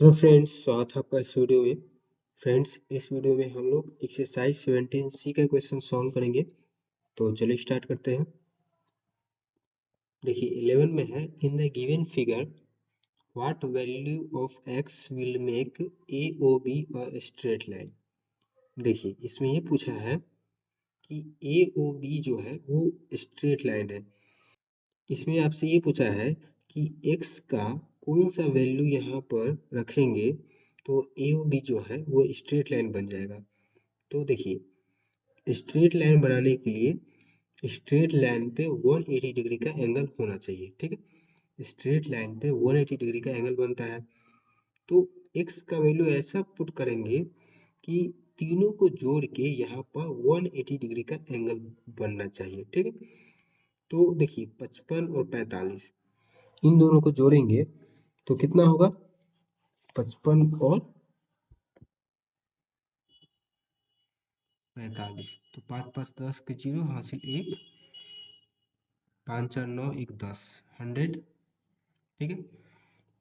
Hello friends, स्वागत है आपका इस वीडियो में। फ्रेंड्स, इस वीडियो में हम लोग एक्सरसाइज 17C का क्वेश्चन सॉल्व करेंगे। तो चलिए स्टार्ट करते हैं। देखिए 11 में है, in the given figure what value of x will make A O B a straight line. देखिए इसमें ये पूछा है कि ए ओ बी जो है वो स्ट्रेट लाइन है। इसमें आपसे ये पूछा है कि एक्स का कौन सा वैल्यू यहाँ पर रखेंगे तो ए ओ बी जो है वो स्ट्रेट लाइन बन जाएगा। तो देखिए स्ट्रेट लाइन बनाने के लिए स्ट्रेट लाइन पे 180 डिग्री का एंगल होना चाहिए। ठीक है, स्ट्रेट लाइन पे 180 डिग्री का एंगल बनता है। तो एक्स का वैल्यू ऐसा पुट करेंगे कि तीनों को जोड़ के यहाँ पर 180 डिग्री का एंगल बनना चाहिए। ठीक है, तो देखिए 55 और 45 इन दोनों को जोड़ेंगे तो कितना होगा, 55 और 45। तो 5 5 10 के 0 हासिल 1, 5 4 9 1 10 100। ठीक है,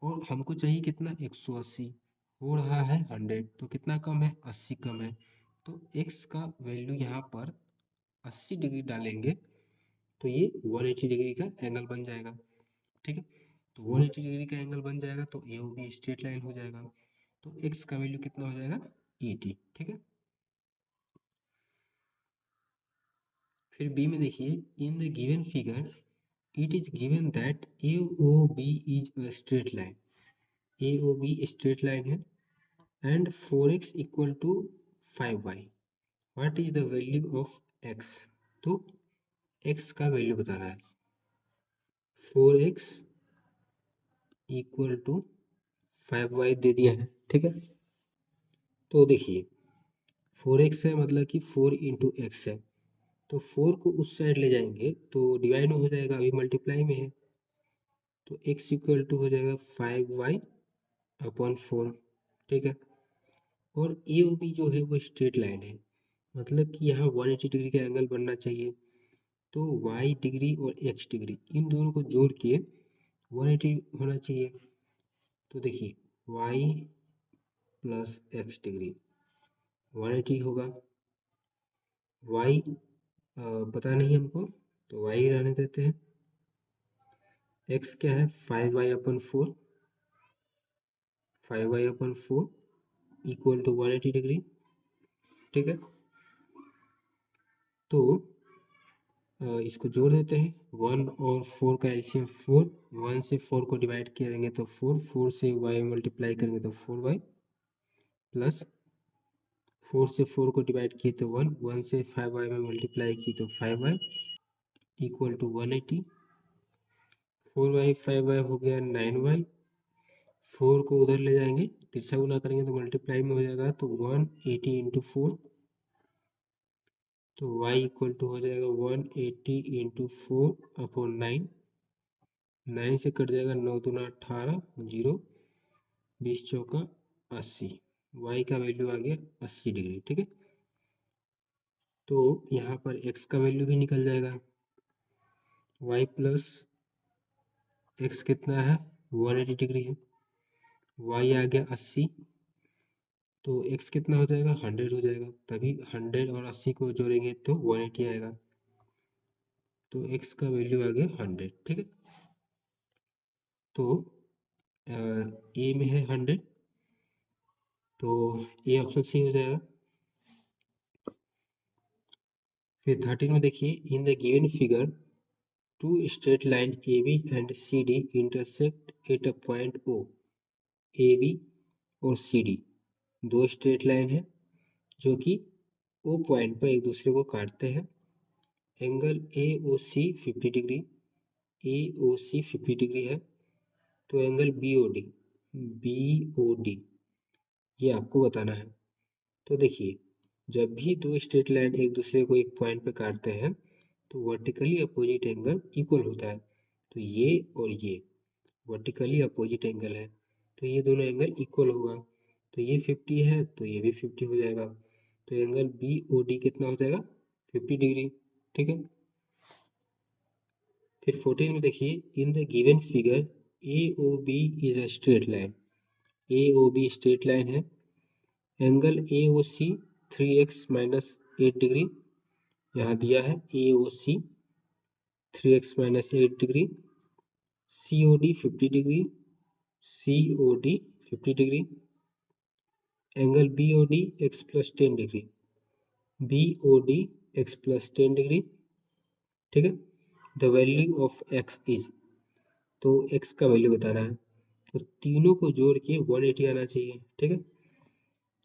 और हमको चाहिए कितना, 180 हो रहा है 100, तो कितना कम है, 80 कम है। तो x का वैल्यू यहाँ पर 80 डिग्री डालेंगे तो ये 180 डिग्री का एंगल बन जाएगा। ठीक है, तो 180 डिग्री का एंगल बन जाएगा तो ये भी स्ट्रेट लाइन हो जाएगा। तो x का वैल्यू कितना हो जाएगा, 80। ठीक है, फिर बी में देखिए, in the given figure it is given that A O B is a straight line. A O B straight line है and 4x equal to 5y। What is the value of x। तो x का value बताना है। 4x equal to 5y दे दिया है। ठीक है, तो देखिए 4x है मतलब कि 4 इंटू एक्स है, तो 4 को उस साइड ले जाएंगे तो डिवाइड में हो जाएगा, अभी मल्टीप्लाई में है। तो x इक्वल टू हो जाएगा 5y अपॉन 4। ठीक है, और ए ओ बी जो है वो स्ट्रेट लाइन है, मतलब कि यहाँ 180 डिग्री का एंगल बनना चाहिए। तो y डिग्री और x डिग्री इन दोनों को जोड़ के 180 होना चाहिए। तो देखिए y प्लस x डिग्री 180 होगा। y पता नहीं हमको, तो y रहने देते हैं। x क्या है, 5y/4, 5y/4 equal to 180 degree. ठीक है, तो इसको जोड़ देते हैं। 1 और 4 का एलसीएम 4, 1 से 4 को डिवाइड करेंगे तो 4, 4 से y मल्टीप्लाई करेंगे तो 4y, प्लस 4 से 4 को डिवाइड किए तो 1, 1 से 5y में मल्टीप्लाई की तो 5y equal to 180। 4y 5y हो गया 9y। 4 को उधर ले जाएंगे, तिरछा गुना करेंगे तो मल्टीप्लाई में हो जाएगा, तो 180 इंटू 4, तो y इक्वल टू हो जाएगा 180 इंटू 4/9। 9 से कट जाएगा, 9 दूना 18, 0, 20 चौका 80। y का वैल्यू आ गया 80 डिग्री। ठीक है, तो यहाँ पर x का वैल्यू भी निकल जाएगा। y प्लस x कितना है, 180 डिग्री है। y आ गया 80, तो x कितना हो जाएगा, 100 हो जाएगा। तभी 100 और 80 को जोड़ेंगे तो 180 आएगा। तो x का वैल्यू आ गया 100। ठीक है, तो ए में है 100, तो ए ऑप्शन सी हो जाएगा। फिर 13 में देखिए, in the given figure two straight line A B and C D intersect at a point O. A B और सी डी दो स्ट्रेट लाइन है जो कि ओ पॉइंट पर एक दूसरे को काटते हैं। Angle A O C 50 degree, A O C 50 degree है। तो एंगल बी ओ डी ये आपको बताना है। तो देखिए जब भी दो स्ट्रेट लाइन एक दूसरे को एक पॉइंट पे काटते हैं तो वर्टिकली अपोजिट एंगल इक्वल होता है। तो ये और ये वर्टिकली अपोजिट एंगल है, तो ये दोनों एंगल इक्वल होगा। तो ये 50 है तो ये भी 50 हो जाएगा। तो एंगल बी ओ डी कितना हो जाएगा, 50 डिग्री। ठीक है, फिर 14 में देखिए, in the given figure A O B is a straight line. A O B straight line है। Angle A O C 3x minus 8 degree यहाँ दिया है, A O C 3x minus 8 degree. C O D 50 degree, C O D 50 degree. Angle B O D x plus 10 degree, B O D x plus 10 degree. ठीक है, the value of x is, तो x का value बताना है, तो तीनों को जोड़ के 180 आना चाहिए। ठीक है,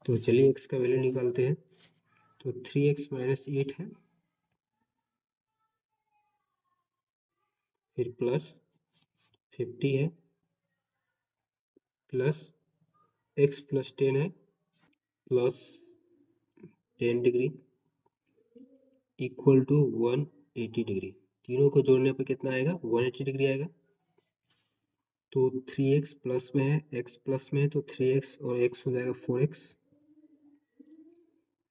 तो चलिए एक्स का वैल्यू निकालते हैं। तो 3x माइनस 8 है, फिर प्लस 50 है, प्लस x प्लस 10 है, plus 10 degree equal to 180 degree. तीनों को जोड़ने पर कितना आएगा? 180 डिग्री आएगा। तो 3x प्लस में है, x प्लस में है, तो 3x और x हो जाएगा 4x,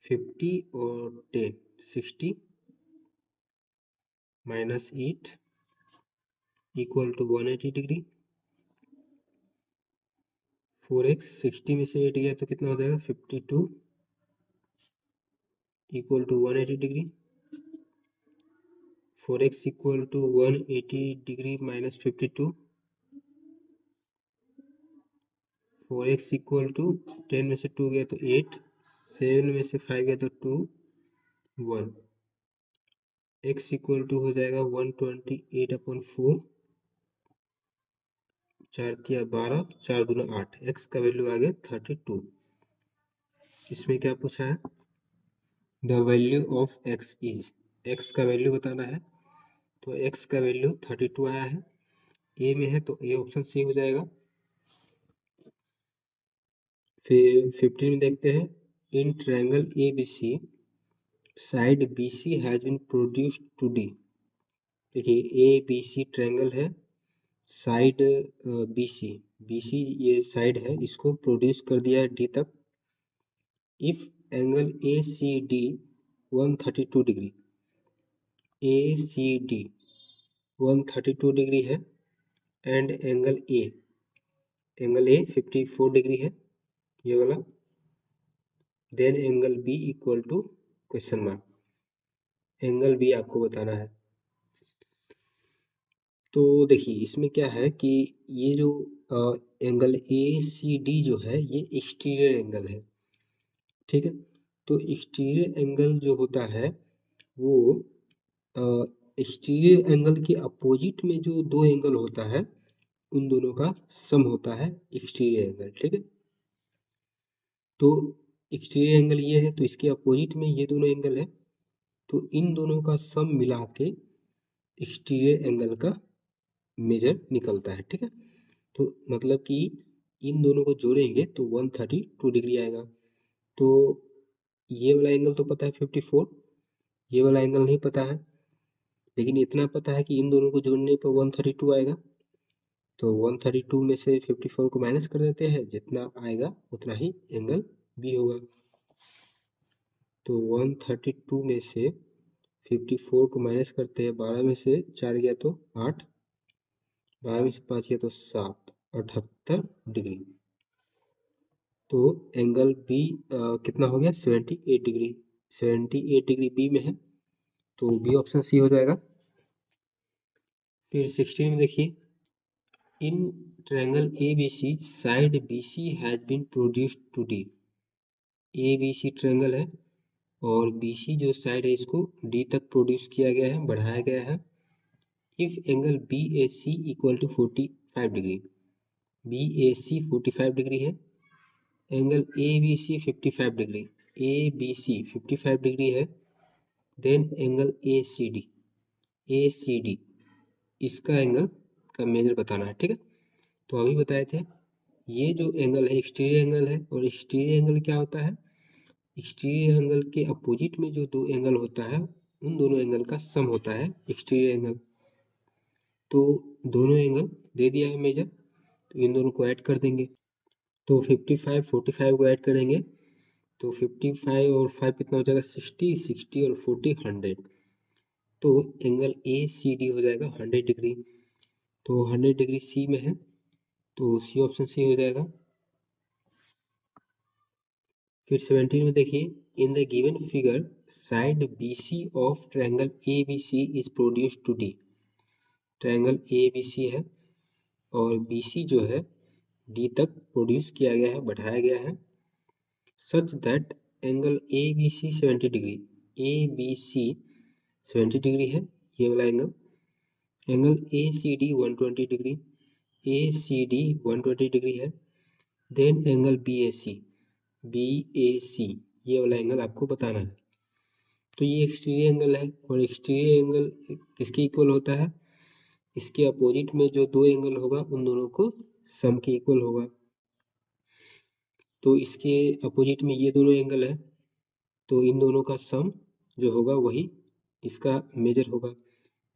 50 और 10 60 minus 8 equal to 180 degree. 4x 60 में से 8 गया तो कितना हो जाएगा? 52 equal to 180 degree. 4x equal to 180 degree minus 52, 4x equal to 10 में से 2 गया तो 8, 7 में से 5 गया तो 2, 1। x इक्वल टू हो जाएगा 128/4, 4 तिया 12, 4 दूना 8, x का वैल्यू आ गया 32। इसमें क्या पूछा है? The value of x is, x का वैल्यू बताना है, तो x का वैल्यू 32 आया है, ए में है तो ए ऑप्शन सी हो जाएगा। फिर 15 में देखते हैं, in triangle A B C side B C has been produced to D. देखिए ए बी सी ट्रायंगल है, साइड बी सी ये साइड है, इसको प्रोड्यूस कर दिया है डी तक। If angle A C D 132 degree, A C D 132 degree है, एंड एंगल ए 54 डिग्री है, ये वाला। Then angle B equal to question mark, angle B आपको बताना है। तो देखिए इसमें क्या है कि ये जो एंगल ए सी डी जो है ये एक्सटीरियर एंगल है। ठीक है, तो एक्सटीरियर एंगल जो होता है वो एक्सटीरियर एंगल के अपोजिट में जो दो एंगल होता है उन दोनों का सम होता है एक्सटीरियर एंगल। ठीक है, तो एक्सटीरियर एंगल ये है तो इसके अपोजिट में ये दोनों एंगल है, तो इन दोनों का सम मिला के एक्सटीरियर एंगल का मेजर निकलता है। ठीक है, तो मतलब कि इन दोनों को जोड़ेंगे तो 132 डिग्री आएगा। तो ये वाला एंगल तो पता है 54, ये वाला एंगल नहीं पता है, लेकिन इतना पता है कि इन दोनों को जोड़ने पर 132 आएगा। तो 132 में से 54 को माइनस कर देते हैं, जितना आएगा उतना ही एंगल बी होगा। तो 132 में से 54 को माइनस करते हैं, 12 में से 4 गया तो 8, 12 में से 5 गया तो 7, 78 डिग्री। तो एंगल बी कितना हो गया? 78 डिग्री, 78 डिग्री बी में है, तो बी ऑप्शन सी हो जाएगा। फिर 16 में देखिए, in triangle A B C side B C has been produced to D. A B C triangle है और बी सी जो साइड है इसको डी तक प्रोड्यूस किया गया है, बढ़ाया गया है। If angle B A C equal to 45 degree, B A C 45 degree है, angle A B C 55 degree, A B C 55 degree है, then angle A C D इसका एंगल का मेजर बताना है। ठीक है, तो अभी बताए थे ये जो एंगल है एक्सटीरियर एंगल है, और एक्सटीरियर एंगल क्या होता है? एक्सटीरियर एंगल के अपोजिट में जो दो एंगल होता है उन दोनों एंगल का सम होता है एक्सटीरियर एंगल। तो दोनों एंगल दे दिया है मेजर, तो इन दोनों को ऐड कर देंगे। तो 55 45 को ऐड करेंगे तो 55 और 5 कितना हो जाएगा? 60, 60 और 40 100। तो एंगल ए सी डी हो जाएगा 100 डिग्री। तो 100 डिग्री सी में है तो सी ऑप्शन सी हो जाएगा। फिर 17 में देखिए, in the given figure side BC of triangle ABC is produced to D। Triangle ABC है और BC जो है D तक प्रोड्यूस किया गया है, बढ़ाया गया है, सच that angle ABC 70 degree, ABC 70 degree है ये वाला angle, angle ACD 120 degree, ACD 120 degree है, देन एंगल BAC, BAC ये वाला एंगल आपको बताना है। तो ये एक्सटीरियर एंगल है और एक्सटीरियर एंगल किसके इक्वल होता है, इसके अपोजिट में जो दो एंगल होगा उन दोनों को सम के इक्वल होगा। तो इसके अपोजिट में ये दोनों एंगल है, तो इन दोनों का सम जो होगा वही इसका मेजर होगा।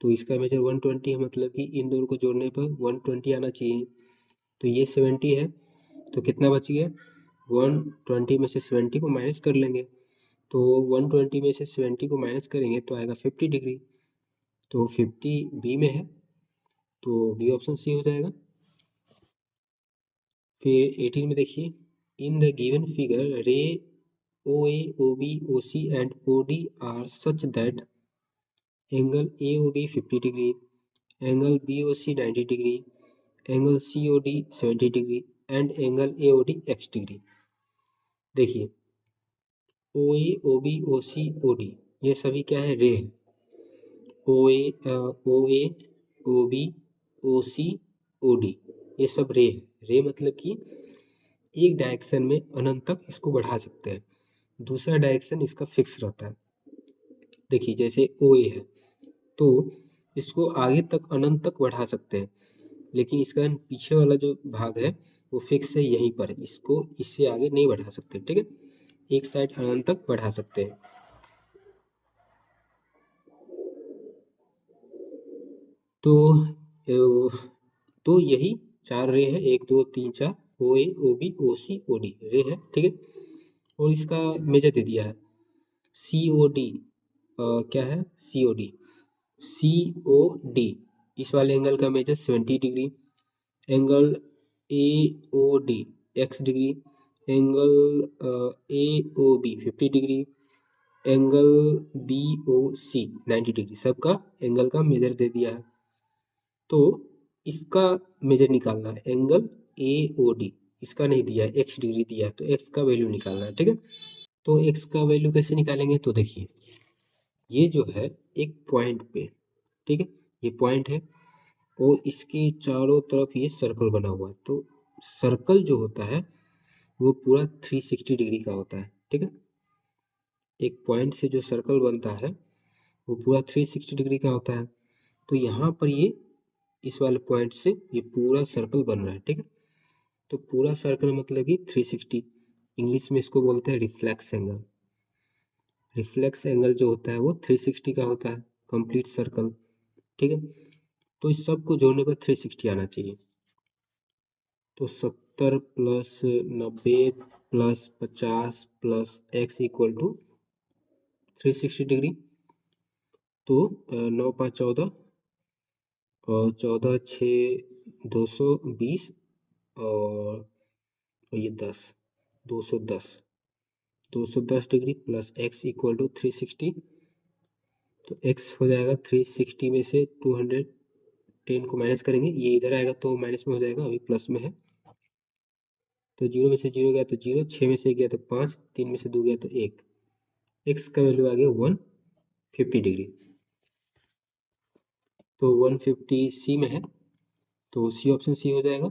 तो इसका मेजर 120 है, मतलब कि इन दोनों को जोड़ने पर 120 आना चाहिए। तो ये 70 है, तो कितना बच गया, 120 में से 70 को माइनस कर लेंगे, तो 120 में से 70 को माइनस करेंगे तो आएगा 50 डिग्री। तो 50 बी में है, तो बी ऑप्शन सी हो जाएगा। फिर 18 में देखिए, in the given figure ray OA, OB, OC and OD are such that angle AOB 50 degree, angle BOC 90 degree, angle COD 70 degree and angle AOD x degree. देखिए OA, OB, OC, OD ये सभी क्या है, रे है। OA, OB, OC, OD ये सब रे है। रे मतलब कि एक डायरेक्शन में अनंत तक इसको बढ़ा सकते हैं, दूसरा डायरेक्शन इसका फिक्स रहता है। देखिए जैसे OA है तो इसको आगे तक अनंत तक बढ़ा सकते हैं, लेकिन इसका पीछे वाला जो भाग है वो फिक्स है यहीं पर, इसको इससे आगे नहीं बढ़ा सकते, ठीक है, एक साइड अनंत तक बढ़ा सकते हैं। तो यही चार रे है, 1 2 3 4, OA, OB, OC, OD रे है, ठीक है। और इसका मेजर दे दिया है COD, क्या है COD इस वाले एंगल का measure 70 degree, angle AOD x degree, angle AOB 50 degree, angle BOC 90 degree, सबका एंगल का मेजर दे दिया है। तो इसका मेजर निकालना है, एंगल AOD इसका नहीं दिया है, x डिग्री दिया है, तो x का वैल्यू निकालना है, ठीक है। तो x का वैल्यू कैसे निकालेंगे, तो देखिए ये जो है एक पॉइंट पे, ठीक है, ये पॉइंट है और इसके चारों तरफ ये सर्कल बना हुआ है। तो सर्कल जो होता है वो पूरा 360 डिग्री का होता है, ठीक है। एक पॉइंट से जो सर्कल बनता है वो पूरा 360 डिग्री का होता है। तो यहाँ पर ये इस वाले पॉइंट से ये पूरा सर्कल बन रहा है, ठीक है। तो पूरा सर्कल मतलब कि 360, इंग्लिश में इसको बोलते हैं रिफ्लेक्स एंगल। रिफ्लेक्स एंगल जो होता है वो 360 का होता है, कंप्लीट सर्कल, ठीक है। तो इस सब को जोड़ने पर 360 आना चाहिए। तो 70 plus 90 plus 50 plus x equal to 360 degree. तो 9 5 14 और 14 6 220 और ये 10 210 degree plus x equal to 360। तो x हो जाएगा 360 में से 210 को माइनस करेंगे, ये इधर आएगा तो माइनस में हो जाएगा, अभी प्लस में है। तो 0 में से 0 गया तो 0, 6 में से 1 गया तो 5, 3 में से 2 गया तो 1, x का वैल्यू आ गया 150 डिग्री। तो 150 सी में है, तो सी ऑप्शन सी हो जाएगा।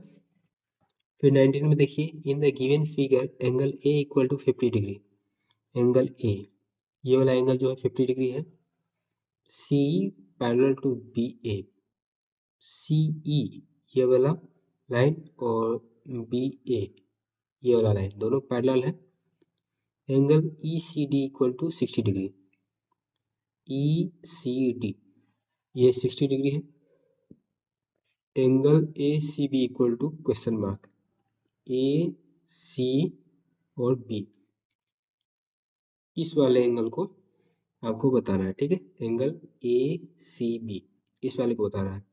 फिर 19 में देखिए, in the given figure angle A equal to 50 degree, angle A ये वाला एंगल जो है 50 डिग्री है, C parallel to B A, C E ये वाला लाइन और बी ए ये वाला लाइन दोनों पैरेलल है। Angle E C D equal to 60 degree, E C D ये 60 डिग्री है। Angle A C B equal to question mark, A C और बी इस वाले एंगल को आपको बताना है, ठीक है, एंगल ए सी बी इस वाले को बताना है।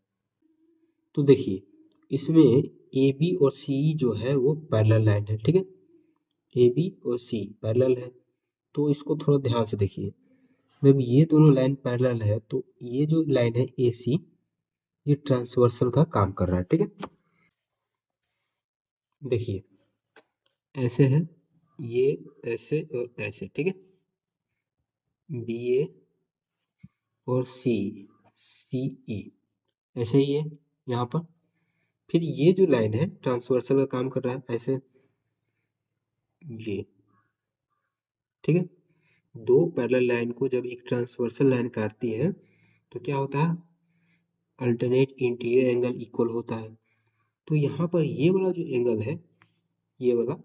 तो देखिए इसमें ए बी और सी जो है वो पैरेलल लाइन है, ठीक है, ए बी और सी पैरेलल है, तो इसको थोड़ा ध्यान से देखिए। जब ये दोनों लाइन पैरेलल है तो ये जो लाइन है ए सी, ये ट्रांसवर्सल का काम कर रहा है, ठीक है। देखिए ऐसे है, ये ऐसे और ऐसे, ठीक है, बी ए और सी सी ई ऐसे ही है यहाँ पर। फिर ये जो लाइन है ट्रांसवर्सल का काम कर रहा है ऐसे, ये, ठीक है। दो पैरेलल लाइन को जब एक ट्रांसवर्सल लाइन काटती है तो क्या होता है, अल्टरनेट इंटीरियर एंगल इक्वल होता है। तो यहाँ पर ये वाला जो एंगल है, ये वाला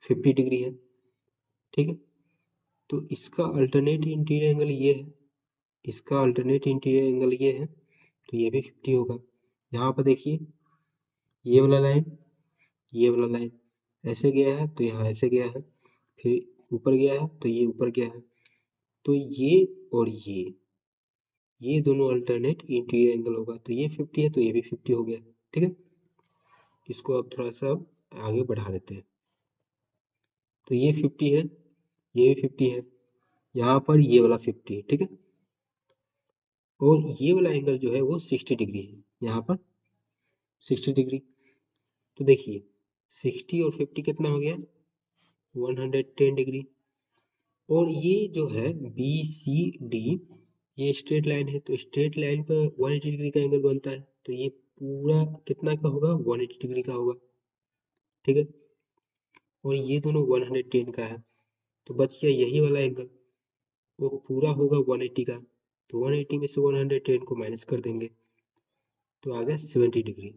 50 डिग्री है, ठीक है। तो इसका अल्टरनेट इंटीरियर एंगल ये है, इसका अल्टरनेट इंटीरियर एंगल ये है, तो ये भी 50 होगा। यहाँ पर देखिए ये वाला लाइन, ये वाला लाइन ऐसे गया है तो यहाँ ऐसे गया है, फिर ऊपर गया है तो ये ऊपर गया है, तो ये और ये दोनों अल्टरनेट इंटीरियर एंगल होगा, तो ये 50 है तो ये भी 50 हो गया, ठीक है। इसको अब थोड़ा सा आगे बढ़ा देते हैं, तो ये 50 है, ये भी 50 है, यहाँ पर ये वाला 50, ठीक है। और ये वाला एंगल जो है वो 60 डिग्री है, यहाँ पर 60 डिग्री। तो देखिए 60 और 50 कितना हो गया, 110 डिग्री। और ये जो है बी सी डी, ये स्ट्रेट लाइन है, तो स्ट्रेट लाइन पर 180 डिग्री का एंगल बनता है, तो ये पूरा कितना का होगा, 180 डिग्री का होगा, ठीक है। और ये दोनों 110 का है, तो बच गया यही वाला एंगल, वो पूरा होगा 180 का, तो 180 में से 110 को माइनस कर देंगे तो आ गया 70 डिग्री।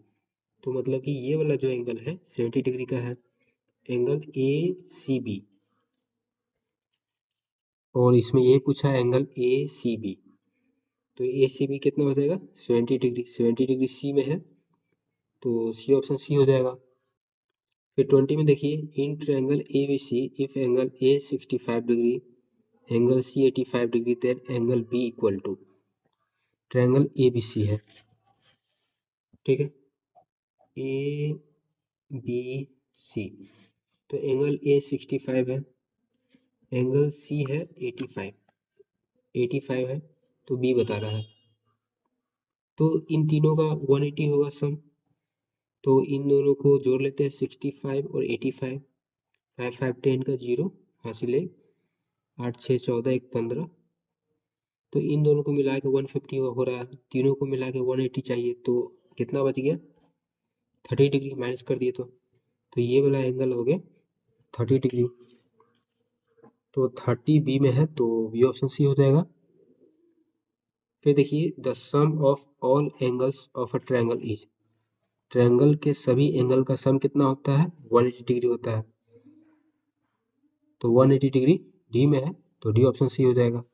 तो मतलब कि ये वाला जो एंगल है 70 डिग्री का है, एंगल ए सी बी। और इसमें ये पूछा है एंगल ए सी बी, तो ए सी बी कितना हो जाएगा, 70 डिग्री। 70 डिग्री सी में है तो सी ऑप्शन सी हो जाएगा। फिर 20 में देखिए, in triangle A B C if angle A 65 degree, angle C 85 degree, then angle B equal to, triangle A B C है, ठीक है, ए बी सी। तो एंगल ए 65 है, एंगल सी है 85 है, तो बी बता रहा है। तो इन तीनों का 180 होगा सम, तो इन दोनों को जोड़ लेते हैं, 65 और 85, 5 5 10 का 0 हासिल है, 8 6 14 1 15, तो इन दोनों को मिला के 150 हो रहा है, तीनों को मिला के 180 चाहिए, तो कितना बच गया, 30 डिग्री माइनस कर दिए तो ये वाला एंगल हो गया 30 डिग्री। तो 30 बी में है तो बी ऑप्शन सी हो जाएगा। फिर देखिए, the sum of all angles of a triangle is, triangle के सभी एंगल का सम कितना होता है, 180 डिग्री होता है, तो 180 डिग्री डी में है तो डी ऑप्शन सी हो जाएगा।